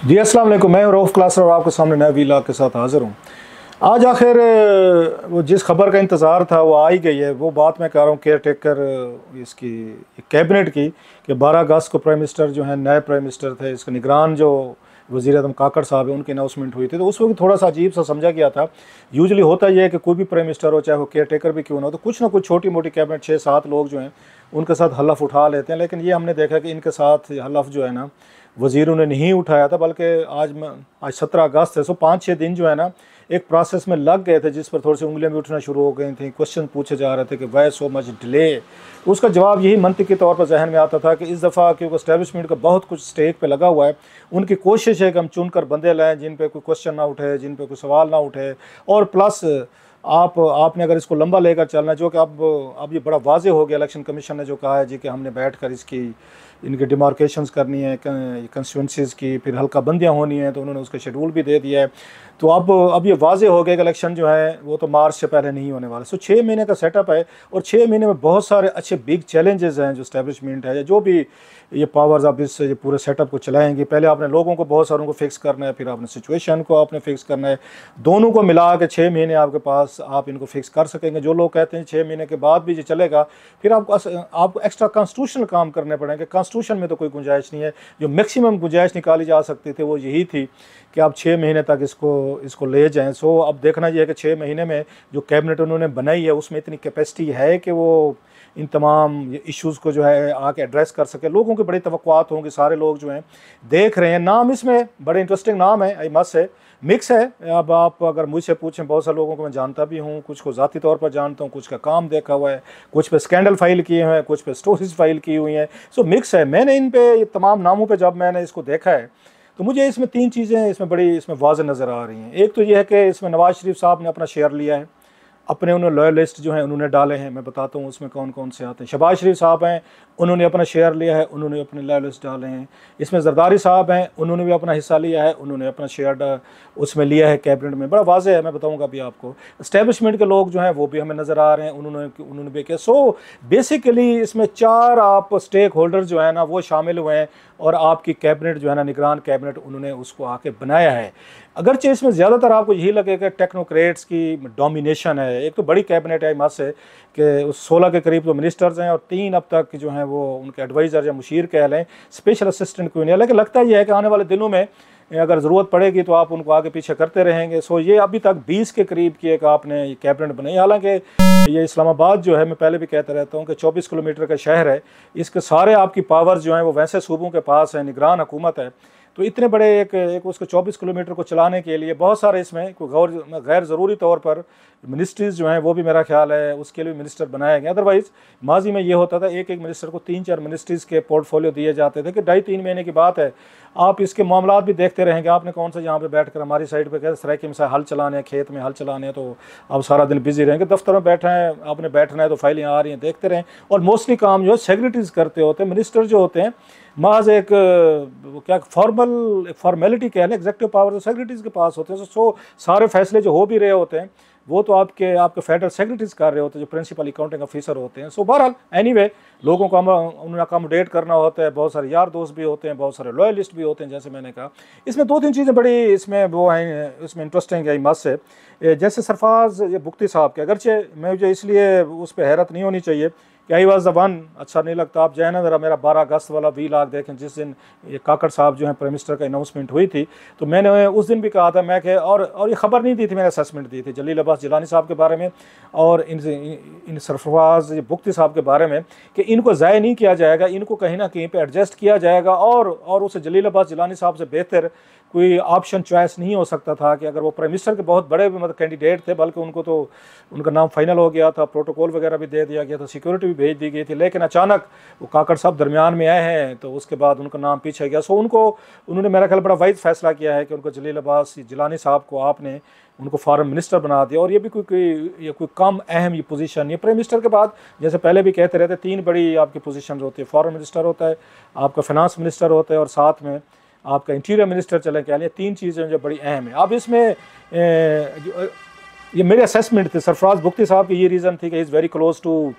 जी अस्सलाम वालेकुम, मैं रऊफ़ क्लासर और आपके सामने नए वीलॉग के साथ हाज़िर हूँ। आज आखिर वो जिस खबर का इंतज़ार था वो आ ही गई है। वो बात मैं कर रहा हूँ केयर टेकर इसकी कैबिनेट की कि 12 अगस्त को प्राइम मिनिस्टर जो है नए प्राइम मिनिस्टर थे, इसका निगरान जो वज़ीर आज़म काकड़ साहब है उनकी अनाउंसमेंट हुई थी। तो उस वक्त थोड़ा सा अजीब सा समझा गया था। यूजुअली होता यह है कि कोई भी प्राइम मिनिस्टर हो, चाहे वो केयर टेकर भी क्यों ना हो, तो कुछ ना कुछ छोटी मोटी कैबिनेट 6-7 लोग जो हैं उनके साथ हलफ उठा लेते हैं। लेकिन ये हमने देखा कि इनके साथ हलफ जो है ना वज़ीरों ने नहीं उठाया था, बल्कि आज 17 अगस्त है, सो 5-6 दिन जो है ना एक प्रोसेस में लग गए थे, जिस पर थोड़ी सी उंगलियां भी उठना शुरू हो गई थी। क्वेश्चन पूछे जा रहे थे कि वाई सो मच डिले। तो उसका जवाब यही मंतिकी तौर पर जहन में आता था कि इस दफ़ा क्योंकि एस्टेब्लिशमेंट का बहुत कुछ स्टेक पे लगा हुआ है, उनकी कोशिश है कि हम चुनकर बंदे लाएँ जिन पे कोई क्वेश्चन ना उठे, जिन पे कोई सवाल ना उठे। और प्लस आपने अगर इसको लंबा लेकर चलना, जो कि अब ये बड़ा वाजे हो गया, इलेक्शन कमीशन ने जो कहा है जी कि हमने बैठ कर इनकी डिमार्केशंस करनी है कंस्टिट्यूंसीज़ की, फिर हल्का बंदियाँ होनी है, तो उन्होंने उसका शेड्यूल भी दे दिया है। तो अब ये वाजे हो गया कि इलेक्शन जो है वो तो मार्च से पहले नहीं होने वाला। सो 6 महीने का सेटअप है और 6 महीने में बहुत सारे अच्छे बिग चैलेंजेस हैं जो इस्टेब्लिशमेंट है, जो भी ये पावर्स अब इस पूरे सेटअप को चलाएंगे। पहले आपने लोगों को बहुत सारों को फिक्स करना है, फिर आपने सिचुएशन को आपने फिक्स करना है। दोनों को मिला के 6 महीने आपके पास, आप इनको फिक्स कर सकेंगे। जो लोग कहते हैं 6 महीने के बाद भी ये चलेगा, फिर आपको एक्स्ट्रा कॉन्स्टिट्यूशनल काम करने पड़ेंगे। कॉन्स्टिट्यूशन में तो कोई गुंजाइश नहीं है। जो मैक्सिमम गुंजाइश निकाली जा सकती थी वो यही थी कि आप 6 महीने तक इसको ले जाएं। सो अब देखना ये है कि 6 महीने में जो कैबिनेट उन्होंने बनाई है उसमें इतनी कैपेसिटी है कि वो इन तमाम इश्यूज़ को जो है आके एड्रेस कर सके। लोगों की बड़ी तवक्कुआत होंगी, सारे लोग जो हैं देख रहे हैं। नाम इसमें बड़े इंटरेस्टिंग नाम है, आई मस्ट है, मिक्स है। अब आप अगर मुझसे पूछें, बहुत सारे लोगों को मैं जानता भी हूँ, कुछ को ज़ाती तौर पर जानता हूँ, कुछ का काम देखा हुआ है, कुछ पे स्कैंडल फाइल किए हुए हैं, कुछ पे स्टोरीज फाइल की हुई हैं। सो मिक्स है। मैंने इन पे ये तमाम नामों पे जब मैंने इसको देखा है तो मुझे इसमें 3 चीज़ें इसमें वाज़ेह नज़र आ रही हैं। एक तो ये है कि इसमें नवाज़ शरीफ साहब ने अपना शेयर लिया है, अपने उन्होंने लॉयलिस्ट जो हैं उन्होंने डाले हैं। मैं बताता हूँ उसमें कौन कौन से आते हैं। शहबाज शरीफ साहब हैं, उन्होंने अपना शेयर लिया है, उन्होंने अपने लॉयलिस्ट डाले हैं। इसमें जरदारी साहब हैं, उन्होंने भी अपना हिस्सा लिया है, उन्होंने अपना शेयर उसमें लिया है कैबिनेट में। बड़ा वाज़ेह है, मैं बताऊँगा अभी आपको। इस्टेब्लिशमेंट के लोग जो हैं वो भी हमें नज़र आ रहे हैं, उन्होंने भी किया। सो बेसिकली इसमें 4 आप स्टेक होल्डर जो है ना वो शामिल हुए हैं और आपकी कैबिनेट जो है ना निगरान कैबिनेट उन्होंने उसको आके बनाया है। अगरचे इसमें ज़्यादातर आपको यही लगेगा टेक्नोक्रेट्स की डोमिनेशन है। एक तो बड़ी कैबिनेट है, मस है कि उस 16 के करीब तो मिनिस्टर्स हैं और 3 अब तक जो हैं वो उनके एडवाइज़र या मुशीर कह लें, स्पेशल असिस्टेंट कोई नहीं है। लेकिन लगता यह है कि आने वाले दिनों में अगर ज़रूरत पड़ेगी तो आप उनको आगे पीछे करते रहेंगे। सो ये अभी तक 20 के करीब की एक आपने ये कैबिनेट बनाई। हालांकि ये इस्लामाबाद जो है, मैं पहले भी कहता रहता हूँ कि 24 किलोमीटर का शहर है, इसके सारे आपकी पावर्स जो हैं वो वैसे सूबों के पास है, निगरान हुकूमत है। तो इतने बड़े एक उसको 24 किलोमीटर को चलाने के लिए बहुत सारे इसमें कोई गैर ज़रूरी तौर पर मिनिस्ट्रीज़ जो हैं वो भी मेरा ख्याल है उसके लिए मिनिस्टर बनाए गए। अदरवाइज़ माजी में ये होता था एक मिनिस्टर को 3-4 मिनिस्ट्रीज़ के पोर्टफोलियो दिए जाते थे कि 2.5-3 महीने की बात है, आप इसके मामला भी देखते रहेंगे। आपने कौन सा यहाँ पे बैठ कर हमारी साइड पर क्या सराय के मिसाल हल चलाने हैं, खेत में हल चलाने हैं, तो आप सारा दिन बिजी रहेंगे। दफ्तर में बैठे हैं, आपने बैठना है तो फाइलें आ रही हैं, देखते रहें। और मोस्टली काम जो है सेक्रेटरीज करते होते हैं। मिनिस्टर जो होते हैं महज एक क्या फॉर्मेलिटी कह लें, एग्जेक्टिव पावर तो सेक्रेटरीज के पास होते हैं। सो सारे फैसले जो हो भी रहे होते हैं वो तो आपके फेडरल सेक्रेटरीज कर रहे होते हैं, जो प्रिंसिपल अकाउंटिंग ऑफिसर होते हैं। सो बहरहाल एनीवे लोगों को उन्हें अकोमोडेट करना होता है। बहुत सारे यार दोस्त भी होते हैं, बहुत सारे लॉयलिस्ट भी होते हैं, जैसे मैंने कहा। इसमें 2-3 चीज़ें बड़ी इसमें वो हैं, इसमें इंटरेस्टिंग है मस से। जैसे सरफराज ये बुख्ती साहब के, अगरचे मुझे इसलिए उस पर हैरत नहीं होनी चाहिए कि आई वॉज द वन, अच्छा नहीं लगता। आप जो है ना ज़रा मेरा 12 अगस्त वाला वीलॉग देखें, जिस दिन ये काकड़ साहब जो है प्राइम मिनिस्टर का अनाउंसमेंट हुई थी, तो मैंने उस दिन भी कहा था मैं कि और ये खबर नहीं दी थी, मैंने असेसमेंट दी थी जलील अब्बास जिलानी साहब के बारे में और इन सरफराज बुख्ती साहब के बारे में कि इनको ज़ाय नहीं किया जाएगा, इनको कहीं ना कहीं पे एडजस्ट किया जाएगा। और उस जलील अब्बास जिलानी साहब से बेहतर कोई ऑप्शन चॉइस नहीं हो सकता था कि अगर वो प्राइम मिनिस्टर के बहुत बड़े मतलब कैंडिडेट थे, बल्कि उनको तो उनका नाम फाइनल हो गया था, प्रोटोकॉल वगैरह भी दे दिया गया था, सिक्योरिटी भी भेज दी गई थी। लेकिन अचानक वो काकड़ साहब दरमियान में आए हैं तो उसके बाद उनका नाम पीछे गया। सो उन्होंने मेरा ख्याल बड़ा वाइज फैसला किया है कि उनको जलील अब्बास जिलानी साहब को आपने उनको फॉरेन मिनिस्टर बना दिया। और ये भी कोई कम अहम ये पोजीशन नहीं है। प्राइम मिनिस्टर के बाद जैसे पहले भी कहते रहते 3 बड़ी आपकी पोजीशन होती है, फॉरेन मिनिस्टर होता है, आपका फाइनेंस मिनिस्टर होता है और साथ में आपका इंटीरियर मिनिस्टर चले कह लें। 3 चीज़ें जो बड़ी अहम है। अब इसमें ये मेरे असेसमेंट थे सरफराज बुख्ती साहब की, ये रीज़न थी कि इज़ वेरी क्लोज टू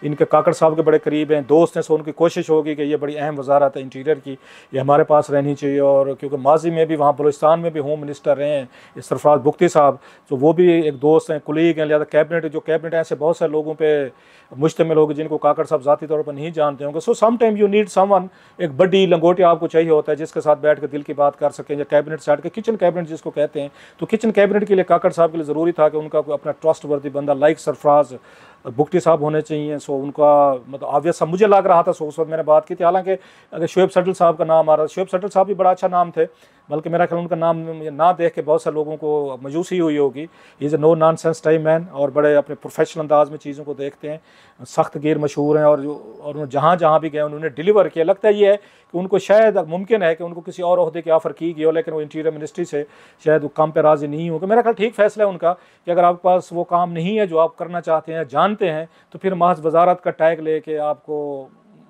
इनके काकड़ साहब के बड़े करीब हैं, दोस्त हैं, सो उनकी कोशिश होगी कि ये बड़ी अहम वजारत है इंटीरियर की, ये हमारे पास रहनी चाहिए। और क्योंकि माजी में भी वहाँ बलूचिस्तान में भी होम मिनिस्टर रहे हैं इस सरफराज बुख्ती साहब, तो वो भी एक दोस्त हैं, कुलीग हैं, लिहाजा कैबिनेट जो कैबिनेट ऐसे बहुत सारे लोगों पर मुश्तमिल होगी जिनको काकड़ साहब ज़ाती तौर पर नहीं जानते होंगे। So some time you need someone, एक बड़ी लंगोटिया आपको चाहिए होता है जिसके साथ बैठ कर दिल की बात कर सकें, या कैबिनेट साइड के किचन कैबिनेट जिसको कहते हैं। तो किचन कैबिनेट के लिए काकड़ साहब के लिए ज़रूरी था कि उनका कोई अपना ट्रस्ट वर्दी बंदा लाइक सरफराज बुख्ती साहब होने चाहिए। सो उनका मतलब ऑब्वियस सा मुझे लग रहा था, सो उस वक्त मैंने बात की थी। हालांकि अगर शोएब सटल साहब का नाम आ रहा था, शोएब सटल साहब भी बड़ा अच्छा नाम थे, बल्कि मेरा ख्याल उनका नाम ना देख के बहुत सारे लोगों को मायूसी हुई होगी। Is a no nonsense time man, और बड़े अपने प्रोफेशनल अंदाज में चीज़ों को देखते हैं, सख्त गिर मशहूर हैं, और जहाँ जहाँ भी गए उन्होंने डिलीवर किया। लगता है ये है कि उनको शायद मुमकिन है कि उनको किसी और ओहदे की ऑफ़र की गई हो, लेकिन वो इंटीरियर मिनिस्ट्री से शायद वो काम पे राज़ी नहीं हो। मेरा ख्याल ठीक फैसला है उनका कि अगर आपके पास वो काम नहीं है जो आप करना चाहते हैं, जानते हैं, तो फिर महज वजारत का टैग लेके आपको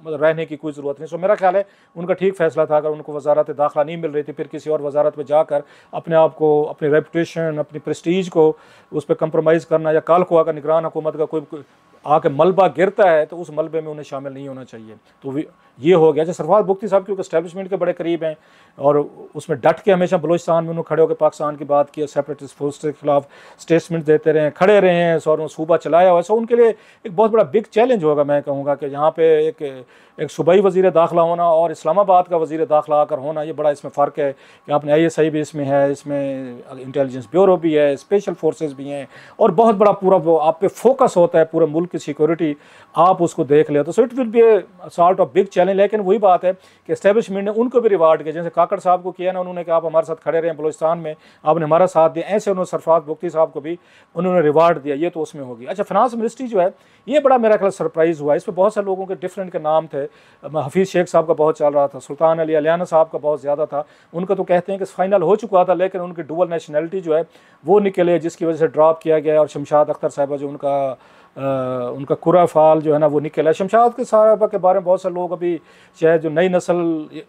मतलब रहने की कोई ज़रूरत नहीं। सो मेरा ख्याल है उनका ठीक फैसला था। अगर उनको वजारत दाखिला नहीं मिल रही थी, फिर किसी और वजारत में जाकर अपने आप को, अपनी रेपुटेशन, अपनी प्रेस्टीज को उस पर कंप्रोमाइज़ करना, या काल को अगर निगरान हुकूमत का कोई आके मलबा गिरता है तो उस मलबे में उन्हें शामिल नहीं होना चाहिए। तो ये हो गया। जैसे सरफराज बुख्ती साहब क्योंकि एस्टैब्लिशमेंट के बड़े करीब हैं और उसमें डट के हमेशा बलूचिस्तान में उन्होंने खड़े होकर पाकिस्तान की बात की, सेपरेटिस्ट फोर्स के खिलाफ स्टेटमेंट देते रहे, खड़े रहे हैं, और सूबा चलाया हुआ है। सो उनके लिए एक बहुत बड़ा बिग चैलेंज होगा। मैं कहूँगा कि यहाँ पे एक सूबाई वज़ीर दाखिला होना और इस्लामाबाद का वज़ीर दाखिला आकर होना, ये बड़ा इसमें फ़र्क है कि आपने ISI भी इसमें है, इसमें इंटेलिजेंस ब्यूरो भी है, स्पेशल फोर्सेस भी हैं, और बहुत बड़ा पूरा आप पे फोकस होता है, पूरे मुल्क की सिक्योरिटी आप उसको देख ले। तो so it will be a sort of big challenge. लेकिन वही बात है कि एस्टेब्लिशमेंट ने उनको भी रिवार्ड किया, जैसे काकड़ साहब को किया ना उन्होंने, कि आप हमारे साथ खड़े रहे बलूचिस्तान में, आपने हमारा साथ दिया, ऐसे उन्होंने सरफराज बुख्ती साहब को भी उन्होंने रिवार्ड दिया। ये तो उसमें होगी। अच्छा, फिनांस मिनिस्ट्री जो है ये बड़ा मेरा ख्याल सरप्राइज़ हुआ। इस पर बहुत सारे लोगों के डिफरेंट के नाम थे। हफीज़ शेख साहब का बहुत चल रहा था, सुल्तान अली अलियाना साहब का बहुत ज़्यादा था। उनका तो कहते हैं कि फाइनल हो चुका था, लेकिन उनकी डुअल नेशनलिटी जो है वो निकले, जिसकी वजह से ड्रॉप किया गया। और शमशाद अख्तर साहबा जो उनका कुरा फाल जो है ना वो निकला। शमशाद के साहबा के बारे में बहुत सारे लोग अभी शायद जो नई नस्ल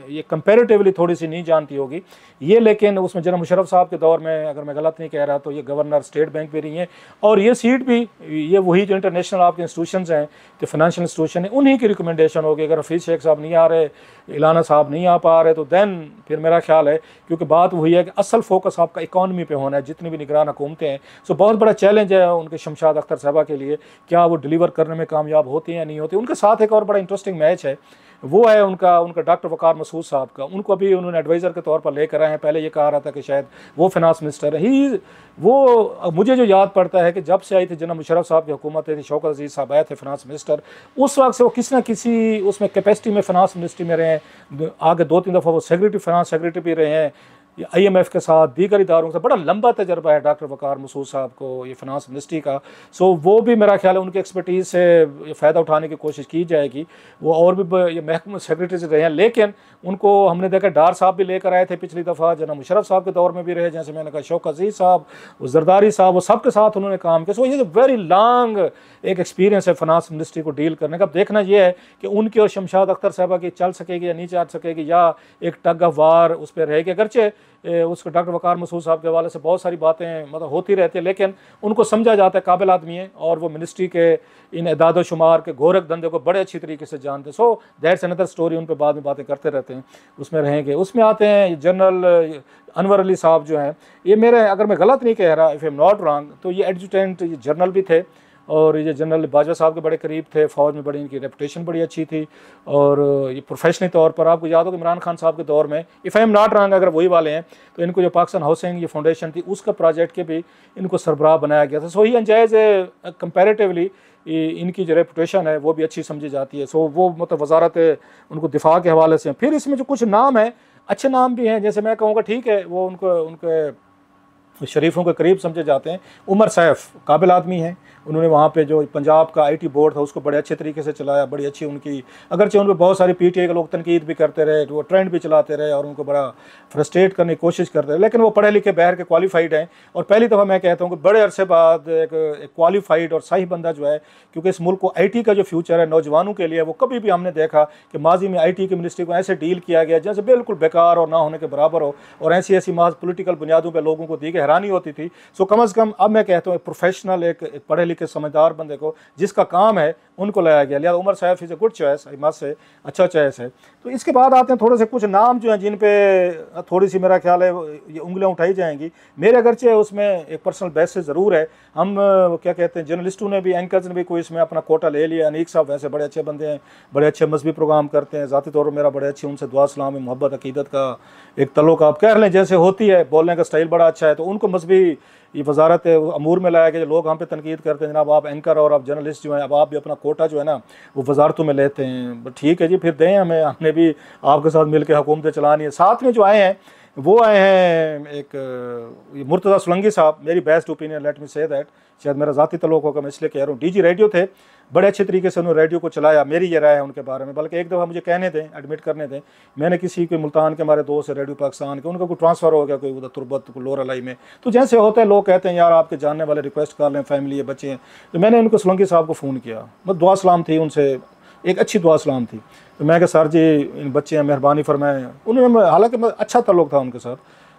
ये कंपैरेटिवली थोड़ी सी नहीं जानती होगी ये, लेकिन उसमें जनाब मुशर्रफ साहब के दौर में, अगर मैं गलत नहीं कह रहा, तो ये गवर्नर स्टेट बैंक भी रही हैं, और ये सीट भी ये वही जो इंटरनेशनल आपके इंस्टीट्यूशंस हैं, जो फाइनेंशियल इंस्टीट्यूशन है, उन्हीं की रिकमेंडेशन होगी। अगर हफीज़ शेख साहब नहीं आ रहे, इलाना साहब नहीं आ पा रहे, तो दैन फिर मेरा ख्याल है, क्योंकि बात वही है कि असल फोकस आपका इकॉनमी पे होना है, जितनी भी निगरान हुकूमतें हैं। सो बहुत बड़ा चैलेंज है उनके शमशाद अख्तर साहबा के लिए, क्या वो डिलीवर करने में कामयाब होती हैं या नहीं होती। उनके साथ एक और बड़ा इंटरेस्टिंग मैच है, वो है उनका डॉक्टर वकार मसूद साहब का। उनको अभी उन्होंने एडवाइज़र के तौर पर लेकर आए हैं। पहले ये कहा रहा था कि शायद वो फिनांस मिनिस्टर है। वो मुझे जो याद पड़ता है कि जब से आई थी जनाब मुशर्रफ साहब की हुकूमत थी, शौकत अजीज़ साहब आए थे फिनांस मिनिस्टर, उस वक्त से वो किसी न किसी उसमें कैपेसिटी में फिनांस मिनिस्ट्री में रहे हैं। आगे 2-3 दफ़ा वो सेक्रेटरी, फिनांस सेक्रेटरी भी रहे हैं। IMF के साथ, दीगर इदारों से बड़ा लंबा तजर्बा है डॉक्टर वकार मसूद साहब को ये फिनांस मिनिस्ट्री का। सो वो भी मेरा ख्याल है उनकी एक्सपर्टीज़ से फ़ायदा उठाने की कोशिश की जाएगी। वो और भी ये महकमा सेक्रेटरी से रहे हैं, लेकिन उनको हमने देखा डार साहब भी लेकर आए थे पिछली दफ़ा, जनाब मुशर्रफ साहब के दौर में भी रहे, जैसे मैंने कहा शौकत अजीज़ साहब, जरदारी साहब, वो सब के साथ उन्होंने काम किया। सो ये वेरी लॉन्ग एक एक्सपीरियंस है फिनांस मिनिस्ट्री को डील करने का। देखना ये है कि उनकी और शमशाद अख्तर साहबा की चल सकेगी या नहीं चल सकेगी, या एक टग ऑफ वार उस पर रहेगी। अगरचे उसको डॉक्टर वकार मसूद साहब के हवाले से बहुत सारी बातें मतलब होती रहती है, लेकिन उनको समझा जाता है काबिल आदमी है, और वो मिनिस्ट्री के इन एदाद शुमार के गोरख धंधे को बड़े अच्छी तरीके से जानते हैं। सो दैट्स अनदर स्टोरी, उन पर बाद में बातें करते रहते हैं, उसमें रहेंगे। उसमें आते हैं जनरल अनवर अली साहब जो हैं, ये मेरे, अगर मैं गलत नहीं कह रहा, if I am not wrong, तो ये एडजुटेंट जनरल भी थे, और ये जनरल बाजवा साहब के बड़े करीब थे। फ़ौज में बड़ी इनकी रेपुटेशन बड़ी अच्छी थी, और ये प्रोफेशनली तौर पर आपको याद हो कि इमरान खान साहब के दौर में, if I am not wrong, अगर वही वाले हैं, तो इनको जो पाकिस्तान हाउसिंग ये फाउंडेशन थी उसका प्रोजेक्ट के भी इनको सरबराह बनाया गया था। सो ही अंजायज़ कंपैरेटिवली इनकी जो रेपुटेशन है वो भी अच्छी समझी जाती है। सो वो मतलब वजारत उनको दिफा के हवाले से। फिर इसमें जो कुछ नाम हैं, अच्छे नाम भी हैं, जैसे मैं कहूँगा ठीक है, वो उनके शरीफों के करीब समझे जाते हैं। उमर सैफ काबिल आदमी हैं, उन्होंने वहाँ पे जो पंजाब का IT बोर्ड था उसको बड़े अच्छे तरीके से चलाया, बड़ी अच्छी उनकी, अगरचे उन पर बहुत सारी PTA के लोग तनकीद भी करते रहे, वो ट्रेंड भी चलाते रहे और उनको बड़ा फ्रस्ट्रेट करने की कोशिश करते रहे, लेकिन वो पढ़े लिखे बहर के क्वालिफाइड हैं। और पहली दफ़ा मैं कहता हूँ कि बड़े अरसे बाद एक क्वालिफाइड और सही बंदा जो है, क्योंकि इस मुल्क को IT का जो फ्यूचर है नौजवानों के लिए, वो कभी भी हमने देखा कि माजी में IT की मिनिस्ट्री को ऐसे डील किया गया जैसे बिल्कुल बेकार और ना होने के बराबर हो, और ऐसी महज पोलिटिकल बुनियादों पर लोगों को दी कि हैरानी होती थी। सो कम अज़ कम अब मैं कहता हूँ प्रोफेशनल एक पढ़े लिखे समझदार बंदे को जिसका काम है उनको लाया गया। लिहाजा Umar Saif is a good choice, मस्त से अच्छा चॉइस है। तो इसके बाद आते हैं थोड़े से कुछ नाम जो हैं जिन पे थोड़ी सी मेरा ख्याल है ये उंगलियां उठाई जाएंगी। मेरे अगरचे उसमें एक पर्सनल बेसिस ज़रूर है। हम क्या कहते हैं, जर्नलिस्टों ने भी, एंकर्स ने भी कोई इसमें अपना कोटा ले लिया। अनीक साहब वैसे बड़े अच्छे बंदे हैं, बड़े अच्छे मजहबी प्रोग्राम करते हैं, ज़ाती तौर पर मेरा बड़े अच्छी उनसे दुआ सलाम, मोहब्बत, अकीदत का एक तल्लुक़ आप कह लें जैसे होती है, बोलने का स्टाइल बड़ा अच्छा है। तो उनको मजहबी ये वजारत अमूर में लाया गया। जो लोग हम पे तनकीद करते हैं जनाब आप एंकर और आप जर्नलिस्ट जो हैं, अब आप भी अपना कोटा जो है ना वो वजारतों में लेते हैं, ठीक है जी, फिर दें हमें, हमने भी आपके साथ मिल के हुकूमतें चलानी है। साथ में जो आए हैं वो आए हैं एक मुर्तज़ा सोलंकी साहब, मेरी best opinion, let me say that, शायद मेरा ज़ाती तल्लुक़ होगा मैं इसलिए कह रहा हूँ। डीजी रेडियो थे, बड़े अच्छे तरीके से उन्होंने रेडियो को चलाया, मेरी ये राय है उनके बारे में। बल्कि एक दफ़ा मुझे कहने दें, एडमिट करने दें, मैंने किसी के मुल्तान के हमारे दोस्त है रेडियो पाकिस्तान के, उनका कोई ट्रांसफ़र हो गया कोई उधर तुरबत को लोअर अलाई में, तो जैसे होता है लोग कहते हैं यार आपके जानने वाले रिक्वेस्ट कर लें, फैमिली है, बच्चे हैं। तो मैंने उनको सोलंकी साहब को फ़ोन किया, बस दुआ सलाम थी उनसे, एक अच्छी दुआ सलाम थी। तो मैं कहा सर जी इन बच्चे हैं, मेहरबानी फरमाएं। उन्होंने, हालांकि अच्छा ताल्लुक़ था उनके साथ,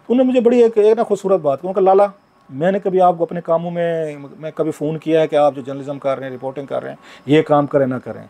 उन्होंने मुझे बड़ी एक ना खूबसूरत बात की, उनका लाला मैंने कभी आपको अपने कामों में मैं कभी फ़ोन किया है कि आप जो जर्नलिज्म कर रहे हैं, रिपोर्टिंग कर रहे हैं, ये काम करें ना करें?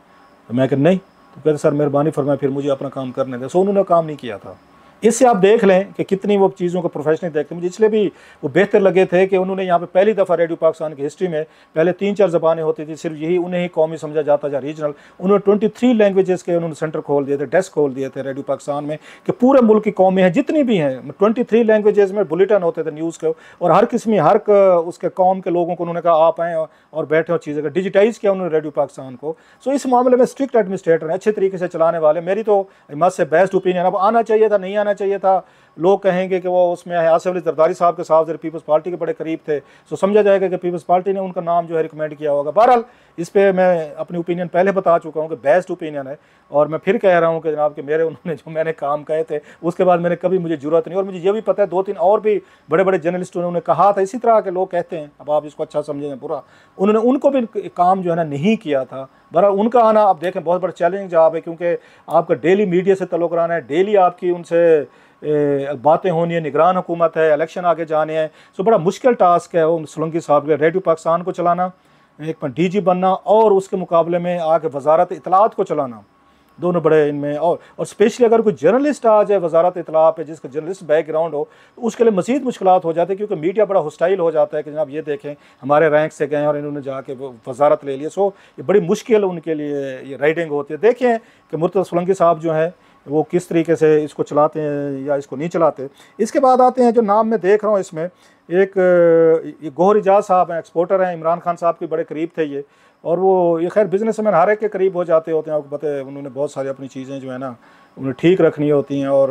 तो मैं कहा नहीं। तो कहते सर मेहरबानी फरमाएं फिर मुझे अपना काम करने दें। सो उन्होंने काम नहीं किया था। इससे आप देख लें कि कितनी वो चीज़ों को प्रोफेशनली देखते हैं। मुझे इसलिए भी वो बेहतर लगे थे कि उन्होंने यहाँ पे पहली दफ़ा रेडियो पाकिस्तान की हिस्ट्री में, पहले 3-4 ज़बानें होती थी, सिर्फ यही उन्हें ही कौमी समझा जाता था, रीजनल। उन्होंने 23 लैंग्वेजेस के उन्होंने सेंटर खोल दिए थे, डेस्क खोल दिए थे रेडियो पाकिस्तान में कि पूरे मुल्क की कौमें हैं जितनी भी हैं, 23 लैंग्वेजेस में बुलेटिन होते थे न्यूज़ के, और हर किस्म हर उसके कौम के लोगों को उन्होंने कहा आप आएँ और बैठे और चीज़ें का डिजिटाइज़ किया उन्होंने रेडियो पाकिस्तान को। सो इस मामले में स्ट्रिक्ट एडमिनिस्ट्रेटर हैं, अच्छे तरीके से चलाने वाले। मेरी तो मस्त से बेस्ट ओपिनियन। अब आना चाहिए था, नहीं आना चाहिए था, लोग कहेंगे कि वो उसमें आसिफ अली जरदारी साहब के साथ पीपल्स पार्टी के बड़े करीब थे, तो समझा जाएगा कि पीपल्स पार्टी ने उनका नाम जो है रिकमेंड किया होगा। बहरहाल इस पे मैं अपनी ओपिनियन पहले बता चुका हूँ कि बेस्ट ओपिनियन है, और मैं फिर कह रहा हूँ कि जनाब कि मेरे उन्होंने जो मैंने काम कहे थे उसके बाद मैंने कभी मुझे जरूरत नहीं। और मुझे ये भी पता है 2-3 और भी बड़े बड़े जर्नलिस्टों ने उन्हें कहा था, इसी तरह के लोग कहते हैं, अब आप इसको अच्छा समझें बुरा, उन्होंने उनको भी काम जो है ना नहीं किया था। बहरहाल उनका आना आप देखें बहुत बड़ा चैलेंजिंग जॉब है, क्योंकि आपका डेली मीडिया से तल्लुक़ रहना है, डेली आपकी उनसे बातें होनी है, निगरान हुकूमत है, इलेक्शन आगे जाने हैं। सो बड़ा मुश्किल टास्क है उन सोलंकी साहब के, रेडियो पाकिस्तान को चलाना, एक डीजी बनना, और उसके मुकाबले में आगे वजारत इतलात को चलाना, दोनों बड़े इनमें। और स्पेशली अगर कोई जर्नलिस्ट आ जाए वजारत इतला पे, जिसका जर्नलिस्ट बैकग्राउंड हो, तो उसके लिए मज़ीद मुश्किलात हो जाती है, क्योंकि मीडिया बड़ा हॉस्टाइल हो जाता है कि जनाब ये देखें हमारे रैंक से गए और इन्होंने जाके वजारत ले लिया। सो ये बड़ी मुश्किल उनके लिए ये राइडिंग होती है। देखें कि मुर्तज़ा सोलंकी साहब जो हैं वो किस तरीके से इसको चलाते हैं या इसको नहीं चलाते। इसके बाद आते हैं जो नाम मैं देख रहा हूँ इसमें, एक ये गौहर इजाज़ साहब हैं, एक्सपोर्टर हैं, इमरान खान साहब के बड़े करीब थे ये, और वो ये खैर बिजनेसमैन हर एक के करीब हो जाते होते हैं, आपको पता है। उन्होंने बहुत सारी अपनी चीज़ें जो है ना उन्हें ठीक रखनी होती हैं, और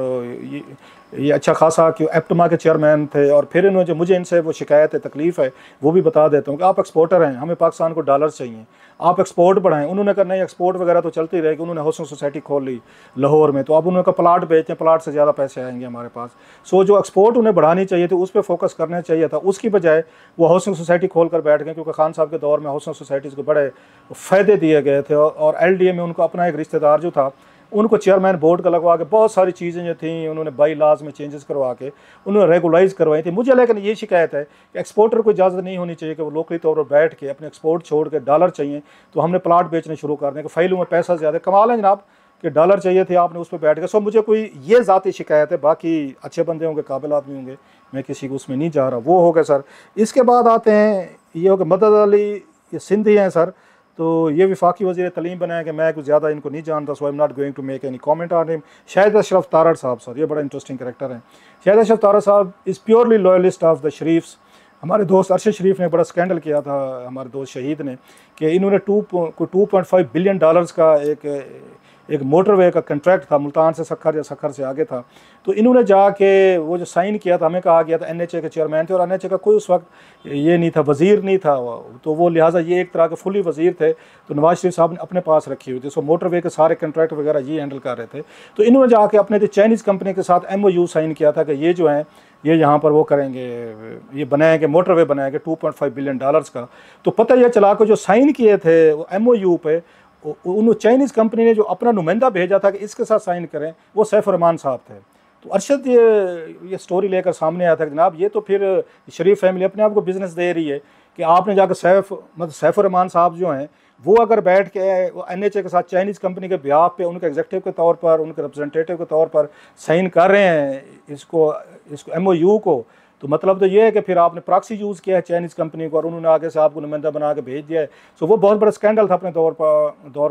ये अच्छा खासा कि एप्टमा के चेयरमैन थे। और फिर इन्होंने जो मुझे इनसे वो शिकायत है, तकलीफ़ है, वो भी बता देता हूँ कि आप एक्सपोर्टर हैं, हमें पाकिस्तान को डॉलर चाहिए, आप एक्सपोर्ट बढ़ाएं। उन्होंने कहा नहीं एक्सपोर्ट वगैरह तो चलती रहेगी। उन्होंने हाउसिंग सोसाइटी खोल ली लाहौर में, तो अब उन्होंने कहा प्लाट बेचते हैं, प्लाट से ज़्यादा पैसे आएंगे हमारे पास। सो जो एक्सपोर्ट उन्हें बढ़ानी चाहिए थी उस पर फोकस करना चाहिए था, उसकी बजाय वो हाउसिंग सोसाइटी खोल कर बैठ गए, क्योंकि खान साहब के दौर में हाउसिंग सोसाइटीज़ को बड़े फ़ायदे दिए गए थे। और LDA में उनको अपना एक रिश्तेदार जो था उनको चेयरमैन बोर्ड का लगवा के बहुत सारी चीज़ें जो थी उन्होंने बाई लाज में चेंजेस करवा के उन्होंने रेगुलाइज करवाई थी। मुझे लेकिन ये शिकायत है कि एक्सपोर्टर को इजाज़त नहीं होनी चाहिए कि वो लोकली तौर पर बैठ के अपने एक्सपोर्ट छोड़ के डॉलर चाहिए तो हमने प्लाट बेचने शुरू कर दें कि फाइलों में पैसा ज़्यादा कमाल है जनाब कि डॉलर चाहिए थे आपने उस पर बैठ गए। सो मुझे कोई ये ज़ाती शिकायत है, बाकी अच्छे बंदे होंगे, काबिल आदमी होंगे, मैं किसी को उसमें नहीं जा रहा, वो हो गया सर। इसके बाद आते हैं ये हो गया मदद अली, ये सिंधी हैं सर, तो ये वफाकी वज़ीर तलीम बनाए कि मैं कुछ ज़्यादा इनको नहीं जानता, so I am not going to make any comment on him. Shahid Ashraf Tarar साहब सर, ये बड़ा इंटरेस्टिंग कैरेक्टर है। शाहिद अशरफ तारड़ साहब is purely loyalist of the Sharifs. हमारे दोस्त अरशद शरीफ ने बड़ा स्कैंडल किया था, हमारे दोस्त शहीद ने, कि इन्होंने 2.5 बिलियन डॉलर्स का एक मोटरवे का कंट्रैक्ट था, मुल्तान से सखर या सखर से आगे था, तो इन्होंने जाके वो जो साइन किया था, हमें कहा गया था NHA के चेयरमैन थे, और NHA का कोई उस वक्त ये नहीं था, वज़ीर नहीं था, तो वो लिहाजा ये एक तरह के फुली वज़ीर थे, तो नवाज शरीफ साहब ने अपने पास रखी हुई थी। सो मोटरवे के सारे कंट्रैक्ट वगैरह ये हैंडल कर रहे थे। तो इन्होंने जाके अपने जो चाइनीज़ कंपनी के साथ MOU साइन किया था कि ये जो है ये यहाँ पर वो करेंगे, ये बनाएंगे, मोटरवे बनाएंगे 2.5 बिलियन डॉलर्स का। तो पता यह चला कि जो साइन किए थे वो MOU पे, उन चाइनीज़ कंपनी ने जो अपना नुमाइंदा भेजा था कि इसके साथ साइन करें, वो सैफ रहमान साहब थे। तो अरशद ये स्टोरी लेकर सामने आया था कि जनाब ये तो फिर शरीफ फैमिली अपने आप को बिज़नेस दे रही है, कि आपने जाकर सैफुर रहमान साहब जो हैं वो अगर बैठ के NHA के साथ चाइनीज़ कंपनी के बिहाफ पे उनके एग्जीक्यूटिव के तौर पर, उनके रिप्रेजेंटेटिव के तौर पर साइन कर रहे हैं इसको MOU को, तो मतलब तो ये है कि फिर आपने प्रॉक्सी यूज़ किया है चाइनीज़ कंपनी को और उन्होंने आगे से आपको नुमाइंदा बना के भेज दिया है। सो वो बहुत बड़ा स्कैंडल था अपने दौर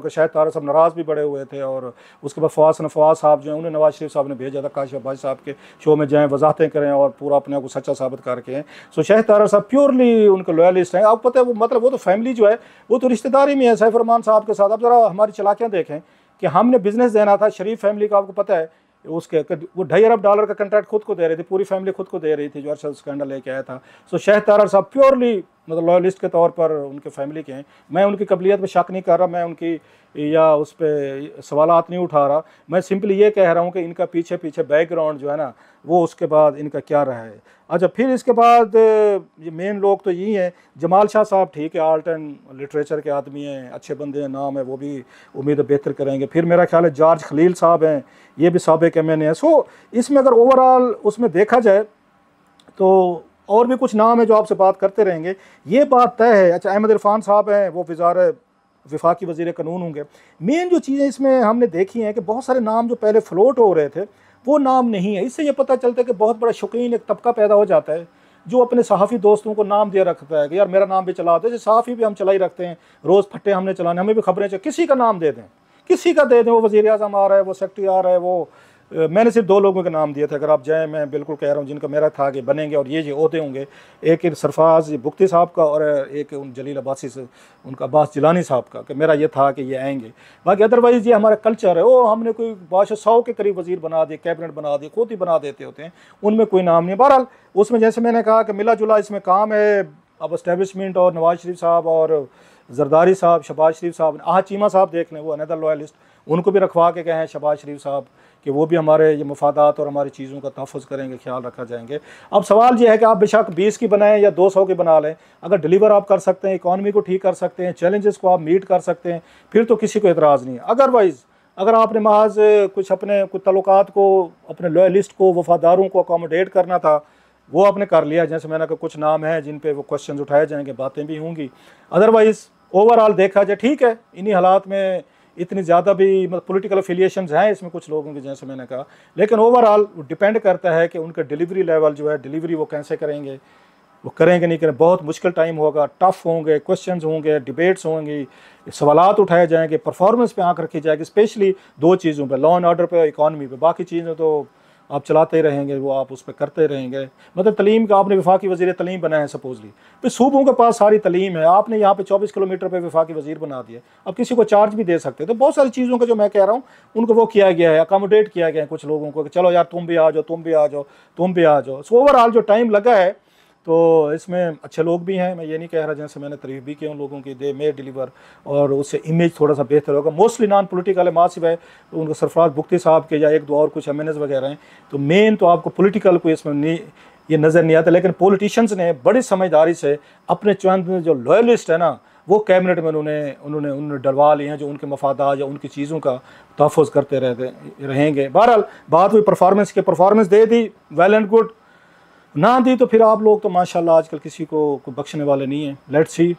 का। शायद तारा साहब नाराज़ भी बड़े हुए थे और उसके बाद फवाद साहब जो हैं उन्हें नवाज शरीफ साहब ने भेजा था काश भाई साहब के शो में जाएँ, वजाहतें करें और पूरा अपने आप को सच्चा साबित करके हैं। सो शायद तारा साहब प्योरली उनके लॉयलिस्ट हैं। आपको पता है वो मतलब वो तो फैमिली जो है वो तो रिश्तेदारी में है सैफुर रहमान साहब के साथ। अब ज़रा हमारी चालाकियाँ देखें कि हमने बिज़नेस देना था शरीफ फैमिली का, आपको पता है उसके वो $2.5 अरब का कंट्रैक्ट खुद को दे रही थी, पूरी फैमिली खुद को दे रही थी जो अरशद स्कैंडल लेके आया था। सो शाहिद तारड़ साहब प्योरली मतलब लॉयलिस्ट के तौर पर उनके फैमिली के हैं। मैं उनकी कबलियत पे शक नहीं कर रहा, मैं उनकी या उस पर सवालात नहीं उठा रहा, मैं सिंपली ये कह रहा हूँ कि इनका पीछे पीछे बैकग्राउंड जो है ना वो उसके बाद इनका क्या रहा है। अच्छा, फिर इसके बाद ये मेन लोग तो यही हैं। जमाल शाह साहब ठीक है, आर्ट एंड लिटरेचर के आदमी हैं, अच्छे बंदे हैं, नाम है, वो भी उम्मीद है बेहतर करेंगे। फिर मेरा ख्याल है जॉर्ज खलील साहब हैं, ये भी साबिक MNA है। सो इसमें अगर ओवरऑल उसमें देखा जाए तो और भी कुछ नाम है जो आपसे बात करते रहेंगे, ये बात तय है। अच्छा, अहमद इरफान साहब हैं, वो वफाकी वज़ीर कानून होंगे। मेन जो चीज़ें इसमें हमने देखी हैं कि बहुत सारे नाम जो पहले फ्लोट हो रहे थे वो नाम नहीं है। इससे ये पता चलता है कि बहुत बड़ा शौकीन एक तबका पैदा हो जाता है जो अपने सहाफ़ी दोस्तों को नाम दिया रखता है कि यार मेरा नाम भी चला दे। जैसे सहाफ़ी भी हम चला ही रखते हैं, रोज़ फट्टे हमने चलाने, हमें भी खबरें चाहिए, किसी का नाम दे दें, किसी का दे दें, वो वज़ीर आज़म आ रहा है, वो सेक्रेटरी आ रहा है, वो मैंने सिर्फ 2 लोगों के नाम दिए थे, अगर आप जाएं मैं बिल्कुल कह रहा हूँ जिनका मेरा था कि बनेंगे और ये ओहदे होंगे। एक सरफराज बुख्ती साहब का और एक जलील अब्बासी से उनका अब्बास जिलानी साहब का, कि मेरा ये था कि ये आएंगे। बाकी अदरवाइज़ ये हमारा कल्चर है, वो हमने कोई 100 के करीब वज़ीर बना दिए, कैबिनेट बना दिए, खुद ही बना देते होते हैं, उनमें कोई नाम नहीं। बहरहाल उसमें जैसे मैंने कहा कि मिला जुला इसमें काम है। अब इस्टेब्लिशमेंट और नवाज शरीफ साहब और जरदारी साहब, शहबाज शरीफ साहब, चीमा साहब देख लें, वो अनदर लॉयलिस्ट, उनको भी रखवा के कहें शहबाज शरीफ साहब कि वो भी हमारे ये मफादात और हमारी चीज़ों का तहफ़्फ़ुज़ करेंगे, ख्याल रखा जाएंगे। अब सवाल ये है कि आप बेशक 20 की बनाएं या 200 की बना लें, अगर डिलीवर आप कर सकते हैं, इकॉनमी को ठीक कर सकते हैं, चैलेंजेस को आप मीट कर सकते हैं, फिर तो किसी को एतराज़ नहीं है। अदरवाइज़ अगर आपने महज कुछ तल्लुकात को, अपने लॉयलिस्ट को, वफादारों को अकोमोडेट करना था, वो आपने कर लिया। जैसे मैंने कहा कुछ नाम हैं जिन पे वो क्वेश्चन उठाए जाएंगे, बातें भी होंगी। अदरवाइज़ ओवरऑल देखा जाए ठीक है, इन्हीं हालात में इतनी ज़्यादा भी मतलब पॉलिटिकल एफिलिएशंस हैं इसमें कुछ लोगों की, जैसे मैंने कहा, लेकिन ओवरऑल डिपेंड करता है कि उनका डिलीवरी लेवल जो है, डिलीवरी वो कैसे करेंगे, वो करेंगे नहीं करें। बहुत मुश्किल टाइम होगा, टफ होंगे, क्वेश्चंस होंगे, डिबेट्स होंगी, सवालात उठाए जाएंगे, परफॉर्मेंस पे आंख रखी जाएगी, स्पेशली 2 चीज़ों पे, लॉ एंड ऑर्डर पे, इकॉनमी पे। बाकी चीज़ें तो आप चलाते ही रहेंगे, वो आप उस पर करते रहेंगे। मतलब तलीम का आपने वफाकी वज़ीर तलीम बनाया है सपोजली, फिर सूबों के पास सारी तलीम है, आपने यहाँ पे 24 किलोमीटर पे वफाकी वज़ीर बना दिया, अब किसी को चार्ज भी दे सकते हैं। तो बहुत सारी चीज़ों का जो मैं कह रहा हूँ उनको वो किया गया है, अकोमोडेट किया गया है कुछ लोगों को कि चलो यार तुम भी आ जाओ, तुम भी आ जाओ, तुम भी आ जाओ। सो ओवरऑल जो टाइम लगा है तो इसमें अच्छे लोग भी हैं, मैं ये नहीं कह रहा, जैसे मैंने तारीफ भी की उन लोगों की, दे मे डिलीवर, और उससे इमेज थोड़ा सा बेहतर होगा। मोस्टली नॉन पॉलिटिकल है, मासिव है, तो उनका सरफराज बुख्ती साहब के या 1-2 और कुछ MNAs वगैरह हैं। तो मेन तो आपको पॉलिटिकल को इसमें नहीं ये नज़र नहीं आता, लेकिन पॉलिटिशियंस ने बड़ी समझदारी से अपने चंद जो लॉयलिस्ट है ना वो कैबिनेट में उन्होंने डलवा लिए हैं, जो उनके मफादात या उनकी चीज़ों का तहफ़्फ़ुज़ करते रहेंगे। बहरहाल बात हुई परफॉर्मेंस की, performance they the, well and good, ना दी तो फिर आप लोग तो माशाल्लाह आजकल किसी को बख्शने वाले नहीं हैं। Let's see.